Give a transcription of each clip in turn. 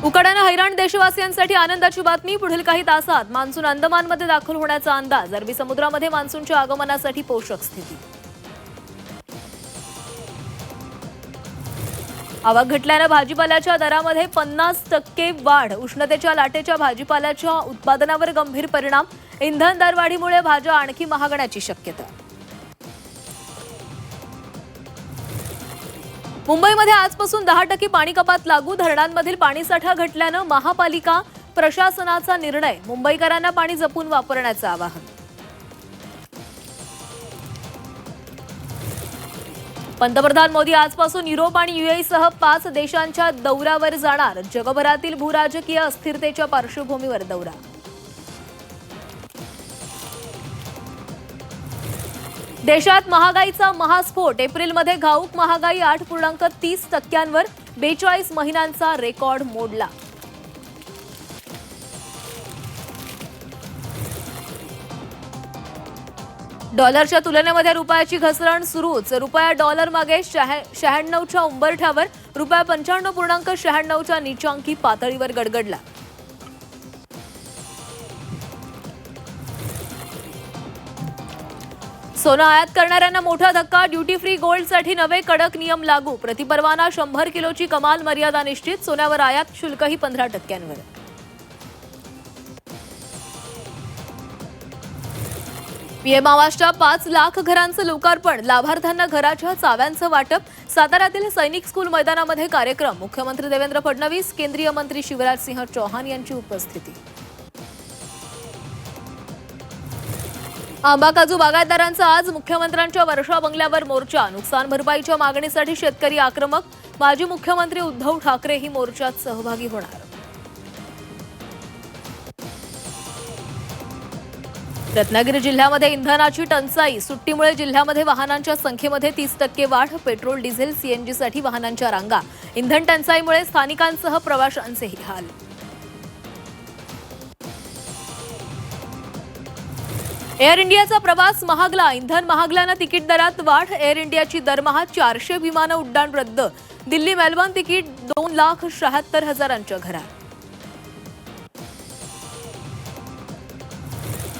उकाड्याने हैराण देशवासियांसाठी आनंदाची बातमी। पुढील काही तासात मान्सून अंदमानमध्ये दाखल होण्याचा अंदाज। अरबी समुद्रामध्ये मान्सूनच्या आगमनासाठी पोषक स्थिती। आवक घटल्याने भाजीपाल्याच्या दरामध्ये 50% वाढ। उष्णतेच्या लाटेच्या भाजीपाल्याच्या उत्पादनावर गंभीर परिणाम। इंधन दरवाढीमुळे भाज्या आणखी महागण्याची शक्यता। मुंबईमध्ये आजपासून 10% पाणी कपात लागू। धरणांमधील पाणीसाठा घटल्याने महापालिका प्रशासनाचा निर्णय। मुंबईकरांना पाणी जपून वापरण्याचं आवाहन। पंतप्रधान मोदी आजपासून युरोप आणि यूएईसह 5 देशांच्या दौऱ्यावर जाणार। जगभरातील भूराजकीय अस्थिरतेच्या पार्श्वभूमीवर दौरा। देशात महागाईचा महास्फोट। एप्रिलमध्ये घाऊक महागाई 8.30%वर 42 महिन्यांचा रेकॉर्ड मोडला। डॉलरच्या तुलनेमध्ये रुपयाची घसरण सुरूच। रुपया डॉलर मागे 96च्या उंबरठ्यावर। रुपया 95.96च्या नीचांकी पातळीवर गडगडला। सोनं आयात करणाऱ्यांना मोठा धक्का। ड्युटी फ्री गोल्डसाठी नवे कडक नियम लागू। प्रतिपरवाना 100 किलोची कमाल मर्यादा निश्चित। सोन्यावर आयात शुल्कही 15%वर। पीएम आवासच्या 5 लाख घरांचं लोकार्पण। लाभार्थ्यांना घराच्या चाव्यांचं वाटप। साताऱ्यातील सैनिक स्कूल मैदानामध्ये कार्यक्रम। मुख्यमंत्री देवेंद्र फडणवीस, केंद्रीय मंत्री शिवराज सिंह चौहान यांची उपस्थिती। आंबा काजू बागायतदारांचा आज मुख्यमंत्र्यांच्या वर्षा बंगल्यावर मोर्चा। नुकसान भरपाईच्या मागणीसाठी शेतकरी आक्रमक। माजी मुख्यमंत्री उद्धव ठाकरेही मोर्चात सहभागी होणार। रत्नागिरी जिल्ह्यामध्ये इंधनाची टंचाई। सुट्टीमुळे जिल्ह्यामध्ये वाहनांच्या संख्येमध्ये 30% वाढ। पेट्रोल, डिझेल, सीएनजीसाठी वाहनांच्या रांगा। इंधन टंचाईमुळे स्थानिकांसह प्रवाशांचेही हाल। एअर इंडियाचा प्रवास महागला। इंधन महागल्यानं तिकीट दरात वाढ। एअर इंडियाची दरमहा 400 विमानं उड्डाण रद्द। दिल्ली मेलबर्न तिकीट 2,76,000च्या घरात।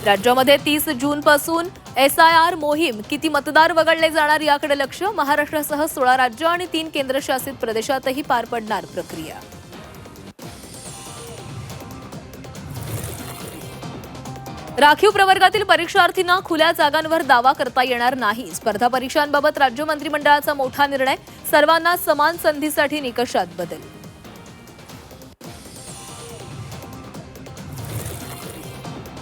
राज्यामध्ये 30 जूनपासून SIR मोहीम। किती मतदार वगळले जाणार याकडे लक्ष। महाराष्ट्रासह 16 राज्य आणि 3 केंद्रशासित प्रदेशातही पार पडणार प्रक्रिया। राखीव प्रवर्गातील परीक्षार्थींना खुल्या जागांवर दावा करता येणार नाही। स्पर्धा परीक्षांबाबत राज्य मंत्रिमंडळाचा मोठा निर्णय। सर्वांना समान संधीसाठी निकषात बदल।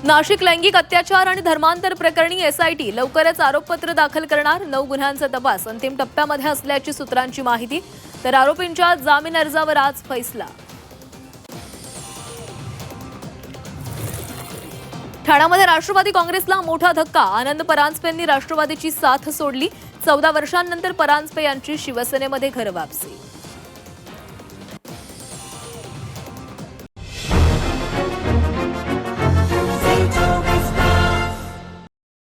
नाशिक लैंगिक अत्याचार आणि धर्मांतर प्रकरणी SIT लवकरच आरोपपत्र दाखल करणार। 9 गुन्ह्यांचा तपास अंतिम टप्प्यामध्ये असल्याची सूत्रांची माहिती। तर आरोपींच्या जामीन अर्जावर आज फैसला। ठाण्यामध्ये राष्ट्रवादी काँग्रेसला मोठा धक्का। आनंद परांजपेंनी राष्ट्रवादीची साथ सोडली। 14 वर्षांनंतर परांजपे यांची शिवसेनेमध्ये घरवापसी।